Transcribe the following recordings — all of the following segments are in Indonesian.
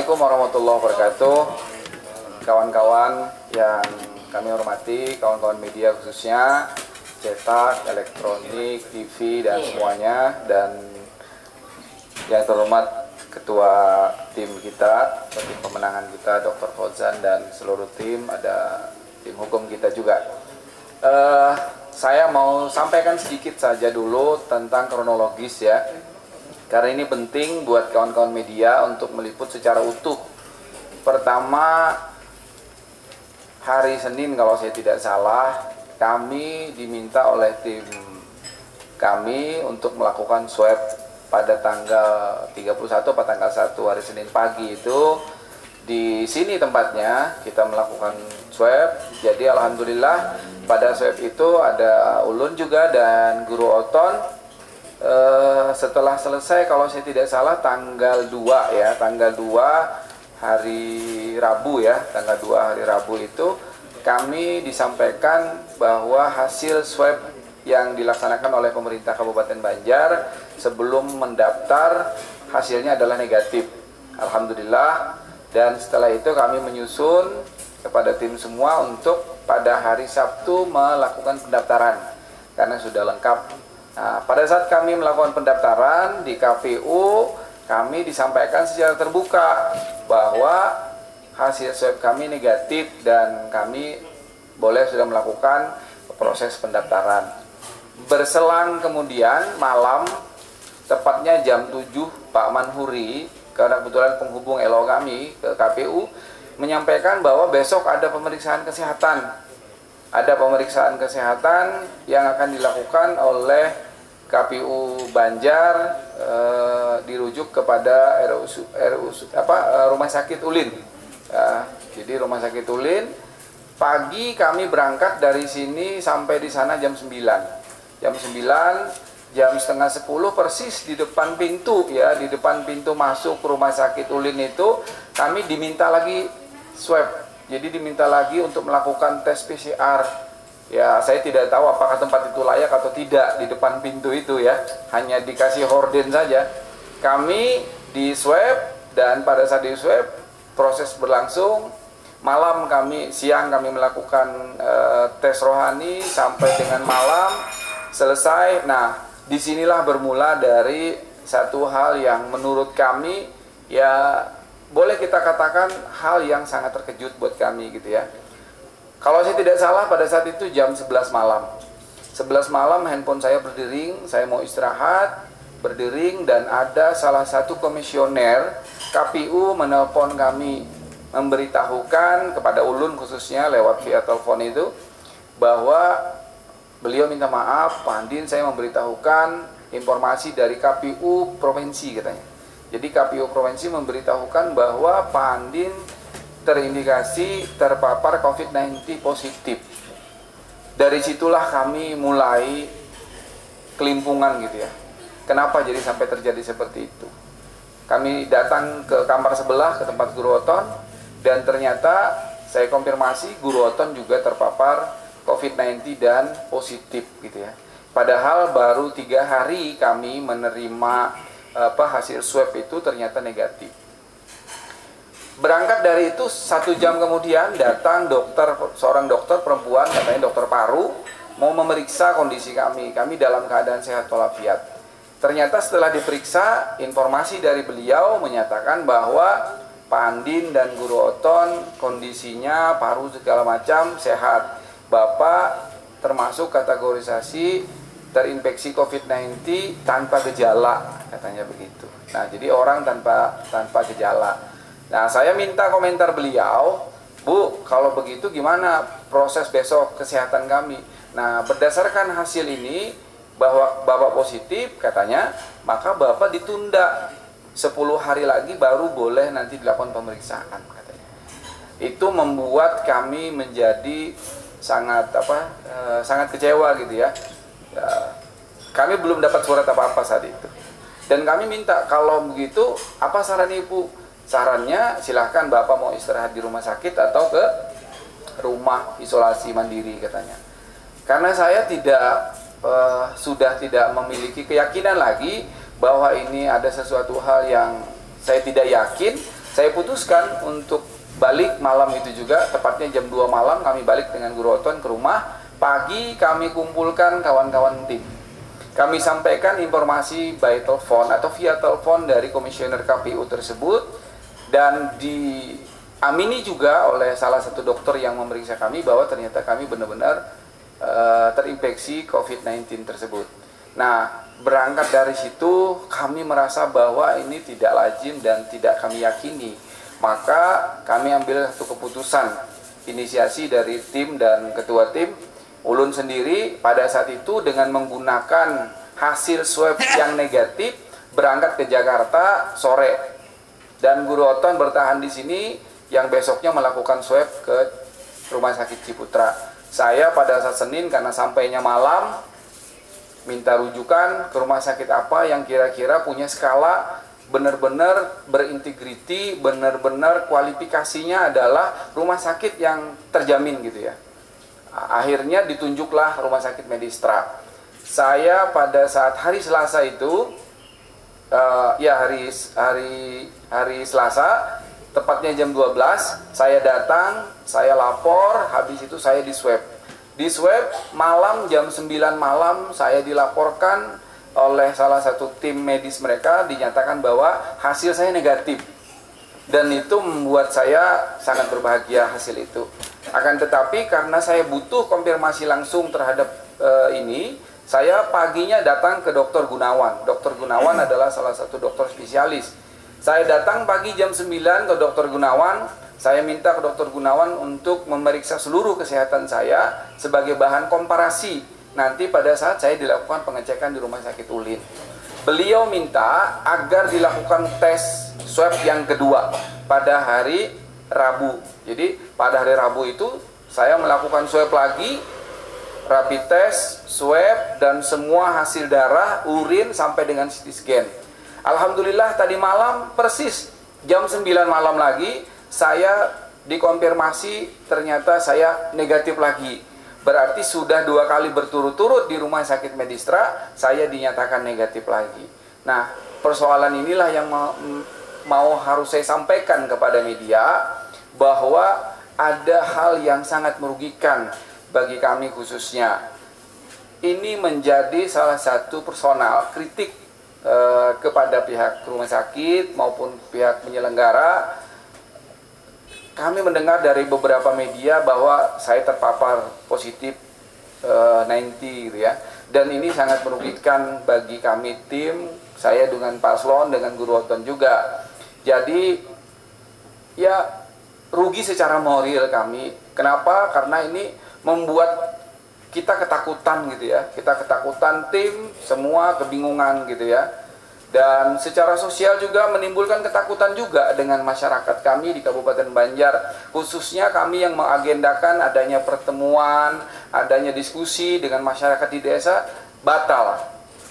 Assalamualaikum warahmatullahi wabarakatuh. Kawan-kawan yang kami hormati, kawan-kawan media khususnya cetak, elektronik, TV dan semuanya, dan yang terhormat ketua tim kita, tim pemenangan kita Dr. Fauzan dan seluruh tim, ada tim hukum kita juga. Saya mau sampaikan sedikit saja dulu tentang kronologis ya, karena ini penting buat kawan-kawan media untuk meliput secara utuh. Pertama, hari Senin kalau saya tidak salah, kami diminta oleh tim kami untuk melakukan swab pada tanggal 31 atau tanggal 1 hari Senin pagi itu. Di sini tempatnya kita melakukan swab. Jadi alhamdulillah pada swab itu ada Ulun juga dan Guru Oton. Setelah selesai kalau saya tidak salah tanggal 2 ya, tanggal 2 hari Rabu ya, tanggal 2 hari Rabu itu kami disampaikan bahwa hasil swab yang dilaksanakan oleh pemerintah Kabupaten Banjar sebelum mendaftar hasilnya adalah negatif. Alhamdulillah. Dan setelah itu kami menyusun kepada tim semua untuk pada hari Sabtu melakukan pendaftaran karena sudah lengkap. Nah, pada saat kami melakukan pendaftaran di KPU, kami disampaikan secara terbuka bahwa hasil swab kami negatif dan kami boleh sudah melakukan proses pendaftaran. Berselang kemudian malam, tepatnya jam 7, Pak Manhuri, karena kebetulan penghubung LO kami ke KPU, menyampaikan bahwa besok ada pemeriksaan kesehatan. Ada pemeriksaan kesehatan yang akan dilakukan oleh KPU Banjar, dirujuk kepada Rumah Sakit Ulin. Ya, jadi Rumah Sakit Ulin. Pagi kami berangkat dari sini sampai di sana jam 9. Jam 9, jam setengah 10 persis di depan pintu ya, di depan pintu masuk Rumah Sakit Ulin itu kami diminta lagi swab. Jadi diminta lagi untuk melakukan tes PCR. Ya, saya tidak tahu apakah tempat itu layak atau tidak di depan pintu itu ya. Hanya dikasih horden saja. Kami di swab dan pada saat di swab proses berlangsung. Siang kami melakukan tes rohani sampai dengan malam selesai. Nah, disinilah bermula dari satu hal yang menurut kami ya boleh kita katakan hal yang sangat terkejut buat kami gitu ya. Kalau saya tidak salah pada saat itu jam 11 malam. 11 malam handphone saya berdering, saya mau istirahat, berdering dan ada salah satu komisioner KPU menelpon kami, memberitahukan kepada Ulun khususnya lewat via telepon itu bahwa beliau minta maaf, Pak Andin, saya memberitahukan informasi dari KPU Provinsi katanya. Jadi KPU Provinsi memberitahukan bahwa Pak Andin terindikasi terpapar COVID-19 positif. Dari situlah kami mulai kelimpungan gitu ya. Kenapa jadi sampai terjadi seperti itu? Kami datang ke kamar sebelah ke tempat Guru Oton dan ternyata saya konfirmasi Guru Oton juga terpapar COVID-19 dan positif gitu ya. Padahal baru 3 hari kami menerima hasil swab itu ternyata negatif. Berangkat dari itu 1 jam kemudian datang seorang dokter perempuan, katanya dokter paru, mau memeriksa kondisi kami. Kami dalam keadaan sehat walafiat. Ternyata setelah diperiksa, informasi dari beliau menyatakan bahwa Pak Andin dan Guru Oton kondisinya paru segala macam sehat. Bapak termasuk kategorisasi terinfeksi COVID-19 tanpa gejala, katanya begitu. Nah, jadi orang tanpa gejala. Nah, saya minta komentar beliau, Bu, kalau begitu gimana proses besok kesehatan kami? Nah, berdasarkan hasil ini, bahwa Bapak positif, katanya, maka Bapak ditunda 10 hari lagi baru boleh nanti dilakukan pemeriksaan, katanya. Itu membuat kami menjadi sangat kecewa gitu ya. Kami belum dapat surat apa-apa saat itu. Dan kami minta, kalau begitu, apa saran Ibu? Sarannya silahkan Bapak mau istirahat di rumah sakit atau ke rumah isolasi mandiri katanya. Karena saya sudah tidak memiliki keyakinan lagi bahwa ini ada sesuatu hal yang saya tidak yakin. saya putuskan untuk balik malam itu juga, tepatnya jam 2 malam kami balik dengan Guru Oton ke rumah. Pagi kami kumpulkan kawan-kawan tim. Kami sampaikan informasi by telepon atau via telepon dari komisioner KPU tersebut, dan diamini juga oleh salah satu dokter yang memeriksa kami bahwa ternyata kami benar-benar terinfeksi COVID-19 tersebut. Nah, berangkat dari situ kami merasa bahwa ini tidak lazim dan tidak kami yakini. Maka kami ambil satu keputusan, inisiasi dari tim dan ketua tim, Ulun sendiri pada saat itu dengan menggunakan hasil swab yang negatif berangkat ke Jakarta sore, dan Guru Oton bertahan di sini yang besoknya melakukan swab ke Rumah Sakit Ciputra. Saya pada saat Senin karena sampainya malam minta rujukan ke rumah sakit apa yang kira-kira punya skala benar-benar berintegriti, benar-benar kualifikasinya adalah rumah sakit yang terjamin gitu ya. Akhirnya ditunjuklah Rumah Sakit Medistra. Saya pada saat hari Selasa itu, hari Selasa, tepatnya jam 12, saya datang, saya lapor, habis itu saya di swab. Di swab malam jam 9 malam saya dilaporkan oleh salah satu tim medis mereka, dinyatakan bahwa hasil saya negatif. Dan itu membuat saya sangat berbahagia hasil itu. Akan tetapi karena saya butuh konfirmasi langsung terhadap ini, saya paginya datang ke Dr. Gunawan. Dr. Gunawan adalah salah satu dokter spesialis. Saya datang pagi jam 9 ke Dr. Gunawan. Saya minta ke Dr. Gunawan untuk memeriksa seluruh kesehatan saya sebagai bahan komparasi nanti pada saat saya dilakukan pengecekan di Rumah Sakit Ulin. Beliau minta agar dilakukan tes swab yang kedua pada hari Rabu. Jadi pada hari Rabu itu saya melakukan swab lagi, rapid test, swab, dan semua hasil darah, urin, sampai dengan CT scan. Alhamdulillah tadi malam persis jam 9 malam lagi saya dikonfirmasi ternyata saya negatif lagi. Berarti sudah 2 kali berturut-turut di Rumah Sakit Medistra saya dinyatakan negatif lagi. Nah, persoalan inilah yang mau harus saya sampaikan kepada media, bahwa ada hal yang sangat merugikan bagi kami khususnya. Ini menjadi salah satu personal kritik kepada pihak rumah sakit maupun pihak penyelenggara. Kami mendengar dari beberapa media bahwa saya terpapar positif 90 gitu ya. Dan ini sangat merugikan bagi kami tim, saya dengan Paslon, dengan Guru Oton juga. Jadi ya rugi secara moral kami. Kenapa? Karena ini membuat kita ketakutan gitu ya. Kita ketakutan, tim semua kebingungan gitu ya. Dan secara sosial juga menimbulkan ketakutan juga dengan masyarakat kami di Kabupaten Banjar. Khususnya kami yang mengagendakan adanya pertemuan, adanya diskusi dengan masyarakat di desa, batal.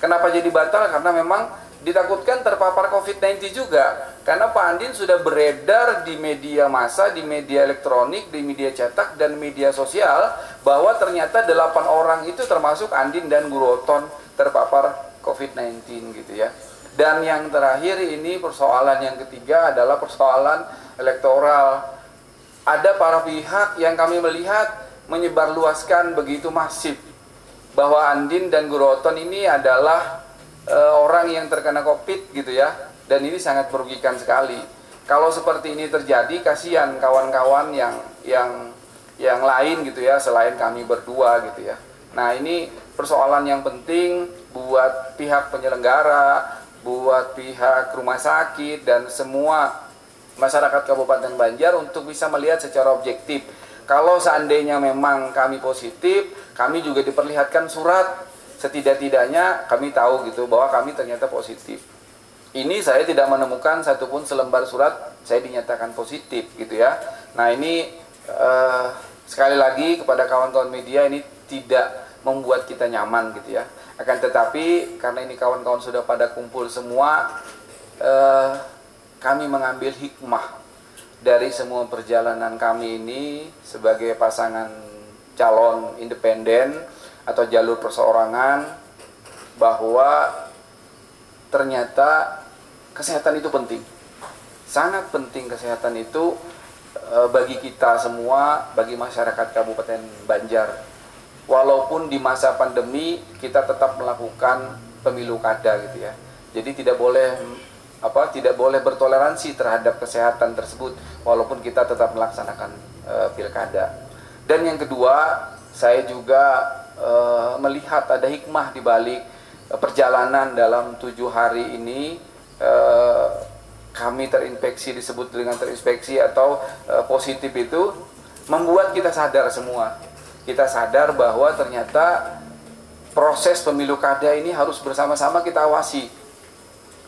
Kenapa jadi batal? Karena memang ditakutkan terpapar COVID-19 juga. Karena Pak Andin sudah beredar di media massa, di media elektronik, di media cetak, dan media sosial, bahwa ternyata 8 orang itu termasuk Andin dan Guru Oton terpapar COVID-19 gitu ya. Dan yang terakhir ini persoalan yang ketiga adalah persoalan elektoral. Ada para pihak yang kami melihat menyebarluaskan begitu masif bahwa Andin dan Guru Oton ini adalah orang yang terkena COVID gitu ya. Dan ini sangat merugikan sekali. Kalau seperti ini terjadi, kasihan kawan-kawan yang lain gitu ya, selain kami berdua gitu ya. Nah, ini persoalan yang penting buat pihak penyelenggara, buat pihak rumah sakit, dan semua masyarakat Kabupaten Banjar untuk bisa melihat secara objektif. Kalau seandainya memang kami positif, kami juga diperlihatkan surat, setidak-tidaknya kami tahu gitu bahwa kami ternyata positif. Ini saya tidak menemukan satupun selembar surat saya dinyatakan positif gitu ya. Nah, ini sekali lagi kepada kawan-kawan media, ini tidak membuat kita nyaman gitu ya. Akan tetapi karena ini kawan-kawan sudah pada kumpul semua, kami mengambil hikmah dari semua perjalanan kami ini sebagai pasangan calon independen atau jalur perseorangan, bahwa ternyata kesehatan itu penting. Sangat penting kesehatan itu bagi kita semua, bagi masyarakat Kabupaten Banjar. Walaupun di masa pandemi kita tetap melakukan pemilu kada gitu ya. Jadi tidak boleh bertoleransi terhadap kesehatan tersebut walaupun kita tetap melaksanakan pilkada. Dan yang kedua, saya juga melihat ada hikmah di balik perjalanan dalam 7 hari ini. Kami terinfeksi, disebut dengan terinfeksi atau positif, itu membuat kita sadar semua. Kita sadar bahwa ternyata proses pemilu kada ini harus bersama-sama kita awasi.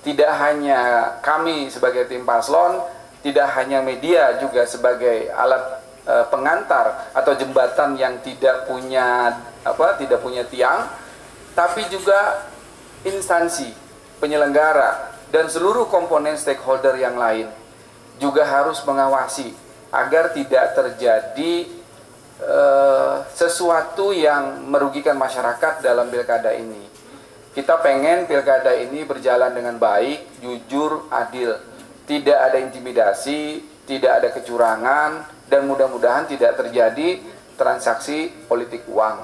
Tidak hanya kami sebagai tim paslon, tidak hanya media juga sebagai alat pengantar atau jembatan yang tidak punya tiang, tapi juga instansi penyelenggara dan seluruh komponen stakeholder yang lain juga harus mengawasi agar tidak terjadi sesuatu yang merugikan masyarakat dalam pilkada ini. Kita pengen pilkada ini berjalan dengan baik, jujur, adil, tidak ada intimidasi, tidak ada kecurangan, dan mudah-mudahan tidak terjadi transaksi politik uang.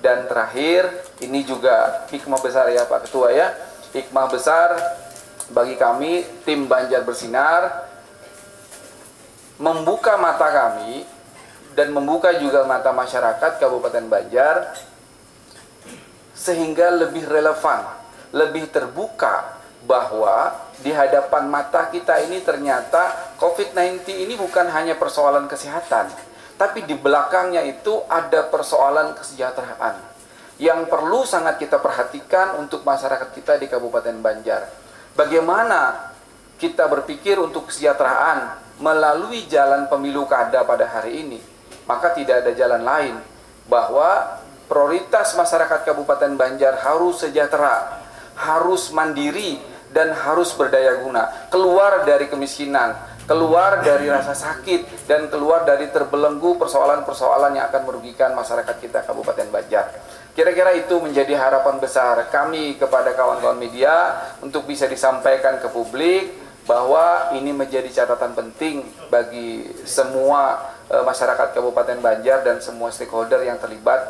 Dan terakhir, ini juga hikmah besar ya Pak Ketua ya, hikmah besar bagi kami tim Banjar Bersinar, membuka mata kami dan membuka juga mata masyarakat Kabupaten Banjar sehingga lebih relevan, lebih terbuka bahwa di hadapan mata kita ini ternyata COVID-19 ini bukan hanya persoalan kesehatan, tapi di belakangnya itu ada persoalan kesejahteraan yang perlu sangat kita perhatikan untuk masyarakat kita di Kabupaten Banjar. Bagaimana kita berpikir untuk kesejahteraan melalui jalan pemilu kada pada hari ini, maka tidak ada jalan lain bahwa prioritas masyarakat Kabupaten Banjar harus sejahtera, harus mandiri, dan harus berdaya guna, keluar dari kemiskinan, keluar dari rasa sakit, dan keluar dari terbelenggu persoalan-persoalan yang akan merugikan masyarakat kita Kabupaten Banjar. Kira-kira itu menjadi harapan besar kami kepada kawan-kawan media untuk bisa disampaikan ke publik bahwa ini menjadi catatan penting bagi semua masyarakat Kabupaten Banjar dan semua stakeholder yang terlibat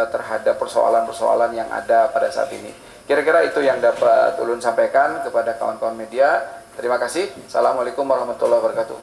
terhadap persoalan-persoalan yang ada pada saat ini. Kira-kira itu yang dapat ulun sampaikan kepada kawan-kawan media. Terima kasih. Assalamualaikum warahmatullahi wabarakatuh.